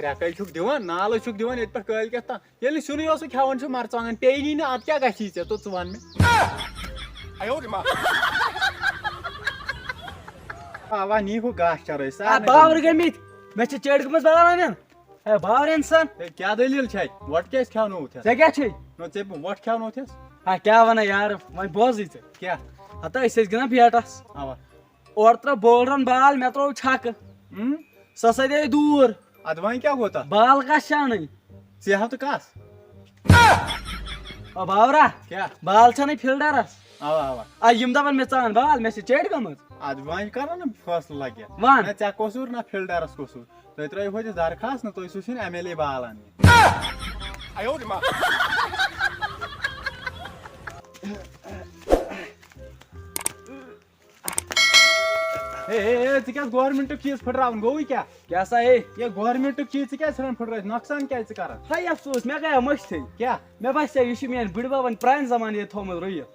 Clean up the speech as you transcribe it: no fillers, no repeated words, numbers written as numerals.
کرٛٮ۪کَل چھُکھ دِوان نالہٕ چھُکھ دِوان ییٚتہِ پٮ۪ٹھ کٲلۍکٮ۪تھ تام ییٚلہِ سیُنٕے اوسُکھ کھٮ۪وان چھُ مرژٕوانٛگن پیٚیی نہٕ اَدٕ کیٛاہ گژھی ژےٚ توٚت ژٕ وَن مےٚ اوا نی ہُہ گاسہٕ چرٲے باور گٔمٕتۍ مےٚ چھِ چیڑِ گٔمٕژ بناوان ہے باور اِنسان کیٛاہ دٔلیٖل چھے وۄٹھ کیٛازِ کھٮ۪ونووُتھ ژےٚ کیٛاہ چھے ژےٚ وۄٹھ کھٮ۪ونووُتھس ہا کیٛاہ وَنان یارٕ وۄنۍ بوزٕے ژےٚ کیٛاہ ہتا أسۍ ٲسۍ گِنٛدان بیٹس اوا اورٕ ترٲو بولرن بال مےٚ ترٛوو چھکہٕ سۄ سَدے دوٗر اَدٕ وۄنۍ کیٛاہ گوٚو تتھ بال کَس چھِ اَنٕنۍ ژٕ ہاو تہٕ کَس باورا کیٛاہ بال چھَنٕے فیٖلڈرس اوا اوا یِم دپان مےٚ ژٕ اَن بال مےٚ چھِ چیڑِ گٔمٕژ اَدٕ وۄنۍ کرو نہ فٲصلہٕ لگہِ وَن نہ ژےٚ قصوٗر نہ فیلڈرس قصوٗر تُہۍ ترٲیِو ہوٚتہِ درخاست نہ تُہۍ سوٗزِو ایم ایل اے بال اَننہِ ژٕ کیٛازِ گورمینٹُک چیٖز پھٕٹراوُن گوٚوٕے کیٛاہ کیٛاہ سا ہے یے گورمینٹُک چیٖز ژٕ کیٛازِ ژھٕنان پھٕٹرٲیِتھ نۄقصان کیٛازِ ژٕ کران ہے افسوس مےٚ گٔیو مٔشتھٕے کیٛاہ مےٚ باسے یہِ چھُ میٛانہِ بٕڈببن پرٛانہِ زمانہٕ ییٚتہِ تھوٚومُت رُیِتھ